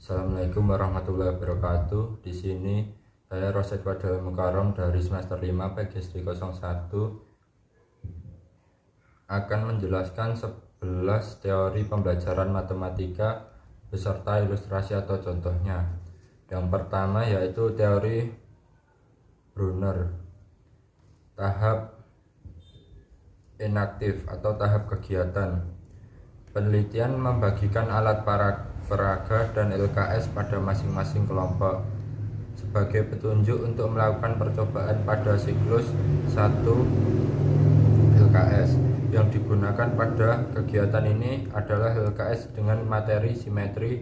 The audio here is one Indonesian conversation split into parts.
Assalamualaikum warahmatullahi wabarakatuh. Di sini saya Rosyad Wadal Mukarom dari semester 5 PGSD 01 akan menjelaskan 11 teori pembelajaran matematika beserta ilustrasi atau contohnya. Yang pertama yaitu teori Brunner, tahap inaktif atau tahap kegiatan. Penelitian membagikan alat peraga dan LKS pada masing-masing kelompok sebagai petunjuk untuk melakukan percobaan pada siklus 1 LKS. Yang digunakan pada kegiatan ini adalah LKS dengan materi simetri,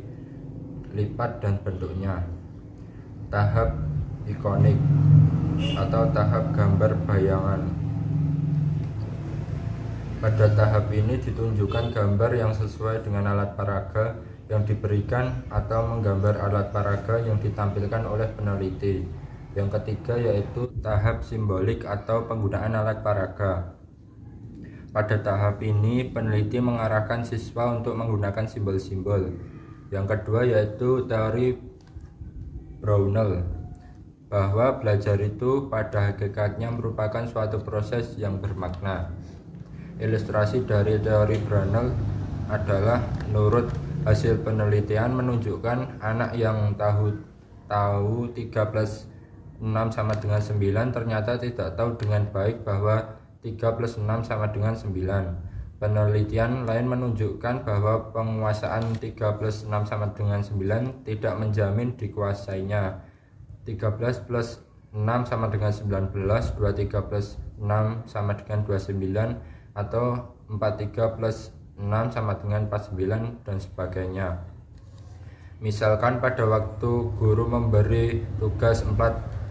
lipat, dan bentuknya. Tahap ikonik atau tahap gambar bayangan. Pada tahap ini ditunjukkan gambar yang sesuai dengan alat peraga yang diberikan atau menggambar alat peraga yang ditampilkan oleh peneliti. Yang ketiga yaitu tahap simbolik atau penggunaan alat peraga. Pada tahap ini peneliti mengarahkan siswa untuk menggunakan simbol-simbol. Yang kedua yaitu teori Brownell, bahwa belajar itu pada hakikatnya merupakan suatu proses yang bermakna. Ilustrasi dari teori Brownell adalah menurut hasil penelitian menunjukkan anak yang tahu 3 plus 6 sama dengan 9 ternyata tidak tahu dengan baik bahwa 3 plus 6 sama dengan 9. Penelitian lain menunjukkan bahwa penguasaan 3 plus 6 sama dengan 9 tidak menjamin dikuasainya. 13 plus 6 sama dengan 19, 23 plus 6 sama dengan 29, atau 43 plus 6 sama dengan 49, dan sebagainya. Misalkan pada waktu guru memberi tugas 4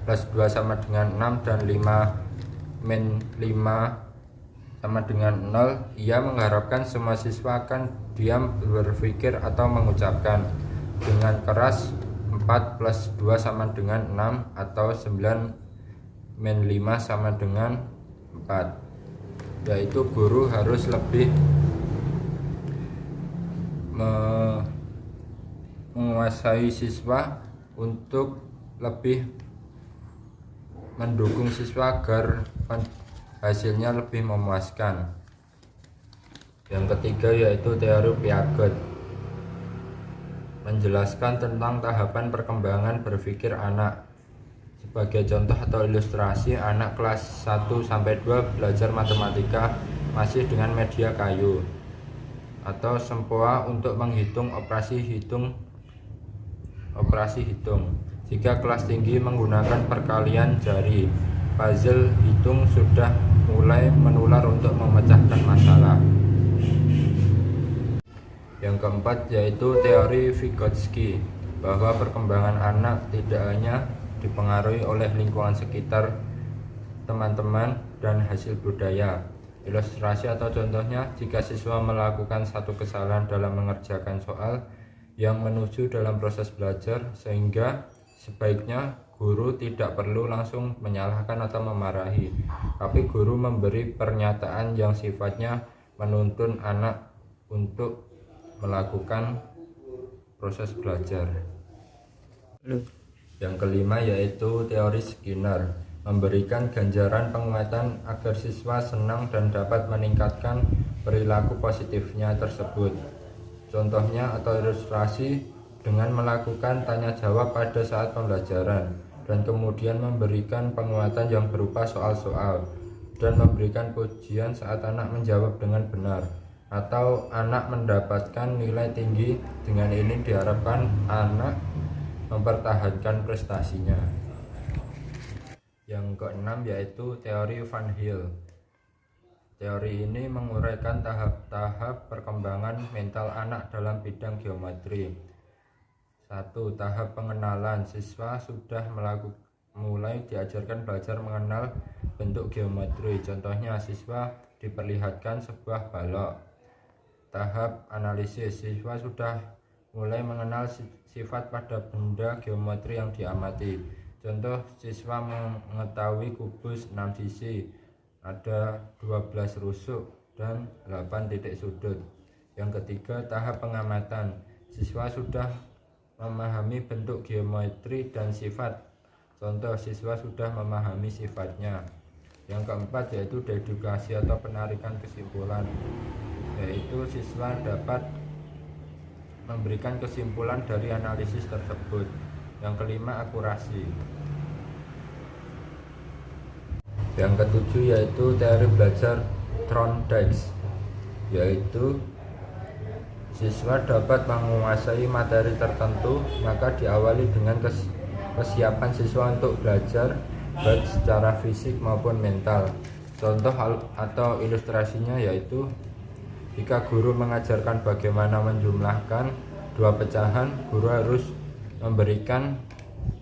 plus 2 sama dengan 6 dan 5 min 5 sama dengan 0, ia mengharapkan semua siswa akan diam berpikir atau mengucapkan dengan keras 4 plus 2 sama dengan 6 atau 9 min 5 sama dengan 4. Yaitu guru harus lebih menguasai siswa untuk lebih mendukung siswa agar hasilnya lebih memuaskan. Yang ketiga yaitu teori Piaget, menjelaskan tentang tahapan perkembangan berpikir anak. Sebagai contoh atau ilustrasi, anak kelas 1-2 belajar matematika masih dengan media kayu atau sempoa untuk menghitung operasi hitung. Jika kelas tinggi menggunakan perkalian jari, puzzle hitung sudah mulai menular untuk memecahkan masalah. Yang keempat yaitu teori Vygotsky, bahwa perkembangan anak tidak hanya dipengaruhi oleh lingkungan sekitar, teman-teman, dan hasil budaya. Ilustrasi atau contohnya, jika siswa melakukan satu kesalahan dalam mengerjakan soal yang menuju dalam proses belajar, sehingga sebaiknya guru tidak perlu langsung menyalahkan atau memarahi, tapi guru memberi pernyataan yang sifatnya menuntun anak untuk melakukan proses belajar. Yang kelima yaitu teori Skinner, memberikan ganjaran penguatan agar siswa senang dan dapat meningkatkan perilaku positifnya tersebut. Contohnya atau ilustrasi dengan melakukan tanya jawab pada saat pembelajaran dan kemudian memberikan penguatan yang berupa soal-soal dan memberikan pujian saat anak menjawab dengan benar atau anak mendapatkan nilai tinggi. Dengan ini diharapkan anak mempertahankan prestasinya. Yang keenam yaitu teori Van Hill. Teori ini menguraikan tahap-tahap perkembangan mental anak dalam bidang geometri. 1. Tahap pengenalan. Siswa sudah mulai diajarkan belajar mengenal bentuk geometri. Contohnya, siswa diperlihatkan sebuah balok. Tahap analisis. Siswa sudah mulai mengenal sifat pada benda geometri yang diamati. Contoh, siswa mengetahui kubus 6 sisi, ada 12 rusuk dan 8 titik sudut. Yang ketiga, tahap pengamatan. Siswa sudah memahami bentuk geometri dan sifat. Contoh, siswa sudah memahami sifatnya. Yang keempat yaitu dedukasi atau penarikan kesimpulan, yaitu siswa dapat memberikan kesimpulan dari analisis tersebut. Yang kelima, akurasi. Yang ketujuh yaitu teori belajar Thorndike, yaitu siswa dapat menguasai materi tertentu, maka diawali dengan kesiapan siswa untuk belajar baik secara fisik maupun mental. Contoh atau ilustrasinya yaitu jika guru mengajarkan bagaimana menjumlahkan dua pecahan, guru harus memberikan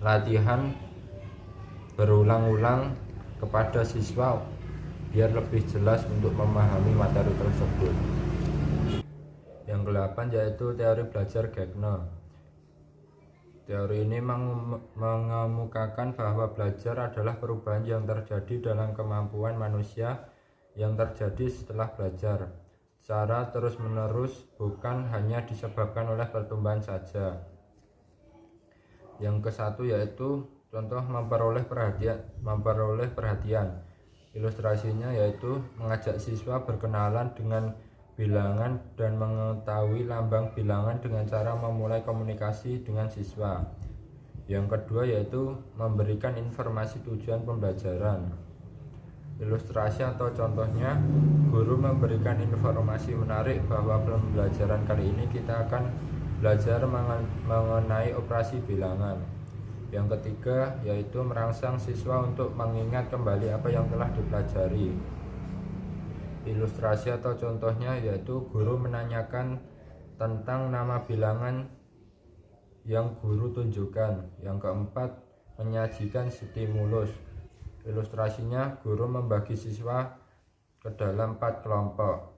latihan berulang-ulang kepada siswa biar lebih jelas untuk memahami materi tersebut. Yang ke-8 yaitu teori belajar Gagner. Teori ini mengemukakan bahwa belajar adalah perubahan yang terjadi dalam kemampuan manusia yang terjadi setelah belajar secara terus-menerus, bukan hanya disebabkan oleh pertumbuhan saja. Yang ke-1 yaitu contoh memperoleh perhatian. Ilustrasinya yaitu mengajak siswa berkenalan dengan bilangan dan mengetahui lambang bilangan dengan cara memulai komunikasi dengan siswa. Yang kedua yaitu memberikan informasi tujuan pembelajaran. Ilustrasi atau contohnya, guru memberikan informasi menarik bahwa pembelajaran kali ini kita akan belajar mengenai operasi bilangan. Yang ketiga yaitu merangsang siswa untuk mengingat kembali apa yang telah dipelajari. Ilustrasi atau contohnya yaitu guru menanyakan tentang nama bilangan yang guru tunjukkan. Yang keempat, menyajikan stimulus. Ilustrasinya, guru membagi siswa ke dalam 4 kelompok.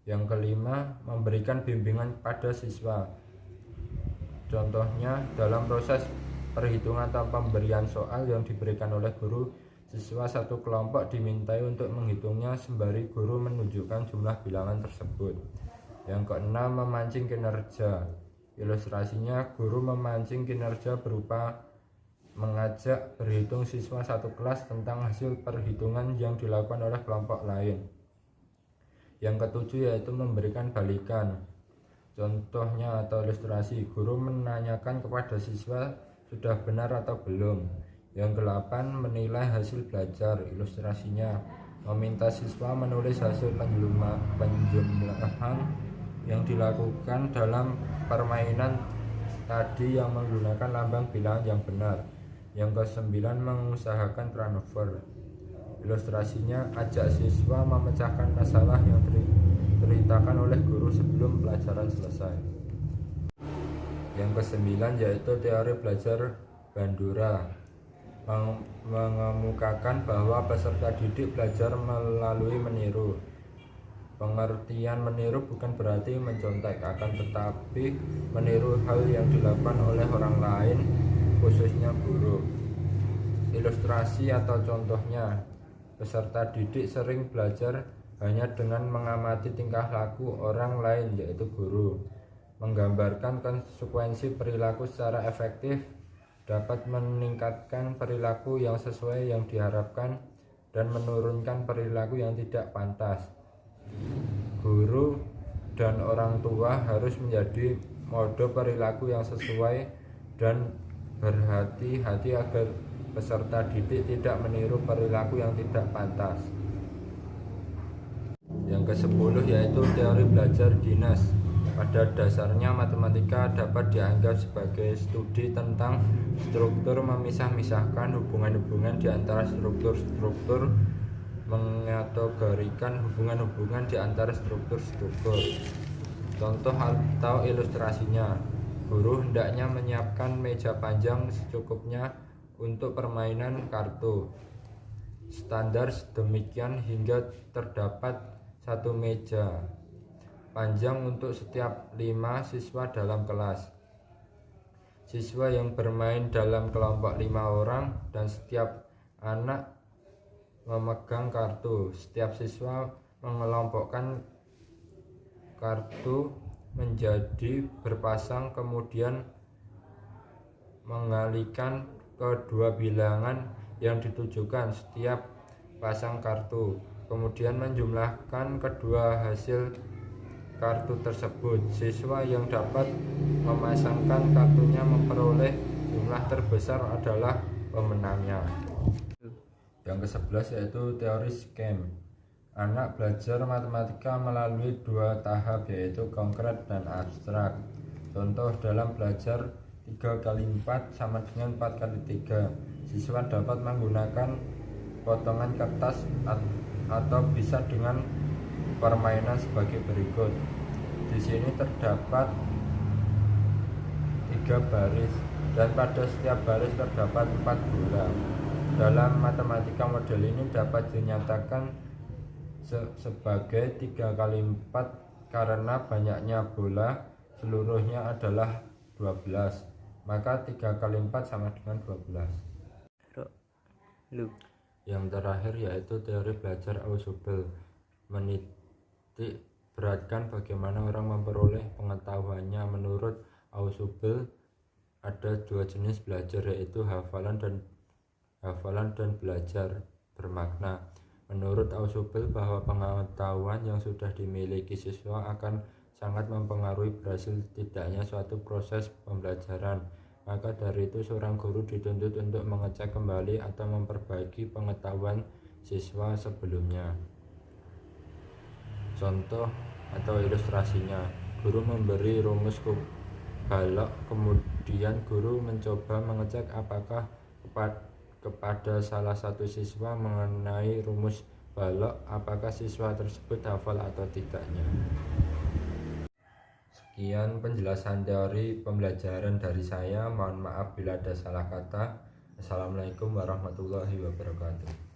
Yang kelima, memberikan bimbingan pada siswa. Contohnya, dalam proses perhitungan atau pemberian soal yang diberikan oleh guru, siswa satu kelompok dimintai untuk menghitungnya sembari guru menunjukkan jumlah bilangan tersebut. Yang keenam, memancing kinerja. Ilustrasinya, guru memancing kinerja berupa mengajak berhitung siswa satu kelas tentang hasil perhitungan yang dilakukan oleh kelompok lain. Yang ketujuh yaitu memberikan balikan. Contohnya atau ilustrasi, guru menanyakan kepada siswa sudah benar atau belum. Yang ke-8, menilai hasil belajar. Ilustrasinya, meminta siswa menulis hasil penjumlahan yang dilakukan dalam permainan tadi yang menggunakan lambang bilangan yang benar. Yang ke-9, mengusahakan transfer. Ilustrasinya, ajak siswa memecahkan masalah yang diceritakan oleh guru sebelum pelajaran selesai. Yang ke-9 yaitu teori belajar Bandura, mengemukakan bahwa peserta didik belajar melalui meniru. Pengertian meniru bukan berarti mencontek, akan tetapi meniru hal yang dilakukan oleh orang lain, khususnya guru. Ilustrasi atau contohnya, peserta didik sering belajar hanya dengan mengamati tingkah laku orang lain, yaitu guru. Menggambarkan konsekuensi perilaku secara efektif dapat meningkatkan perilaku yang sesuai yang diharapkan dan menurunkan perilaku yang tidak pantas. Guru dan orang tua harus menjadi mode perilaku yang sesuai dan berhati-hati agar peserta didik tidak meniru perilaku yang tidak pantas. Yang ke-10 yaitu teori belajar dinas. Pada dasarnya matematika dapat dianggap sebagai studi tentang struktur memisah-misahkan hubungan-hubungan di antara struktur-struktur, mengategorikan hubungan-hubungan di antara struktur-struktur. Contoh atau ilustrasinya, guru hendaknya menyiapkan meja panjang secukupnya untuk permainan kartu. Standar sedemikian hingga terdapat satu meja panjang untuk setiap 5 siswa dalam kelas. Siswa yang bermain dalam kelompok 5 orang dan setiap anak memegang kartu. Setiap siswa mengelompokkan kartu menjadi berpasang, kemudian mengalihkan kedua bilangan yang ditujukan setiap pasang kartu, kemudian menjumlahkan kedua hasil kartu tersebut. Siswa yang dapat memasangkan kartunya memperoleh jumlah terbesar adalah pemenangnya. Yang ke-11 yaitu teori scam. Anak belajar matematika melalui dua tahap, yaitu konkret dan abstrak. Contoh dalam belajar 3 kali 4 sama dengan 4 kali 3. Siswa dapat menggunakan potongan kertas atau bisa dengan permainan sebagai berikut. Di sini terdapat 3 baris dan pada setiap baris terdapat 4 bola. Dalam matematika model ini dapat dinyatakan sebagai 3 kali 4 karena banyaknya bola seluruhnya adalah 12. Maka 3 kali 4 sama dengan 12. Yang terakhir yaitu teori belajar Ausubel, menitik beratkan bagaimana orang memperoleh pengetahuannya. Menurut Ausubel ada dua jenis belajar, yaitu hafalan dan belajar bermakna. Menurut Ausubel bahwa pengetahuan yang sudah dimiliki siswa akan sangat mempengaruhi berhasil tidaknya suatu proses pembelajaran. Maka dari itu seorang guru dituntut untuk mengecek kembali atau memperbaiki pengetahuan siswa sebelumnya. Contoh atau ilustrasinya, guru memberi rumus balok, kemudian guru mencoba mengecek apakah kepada salah satu siswa mengenai rumus balok, apakah siswa tersebut hafal atau tidaknya. Sekian penjelasan teori pembelajaran dari saya. Mohon maaf bila ada salah kata. Assalamualaikum warahmatullahi wabarakatuh.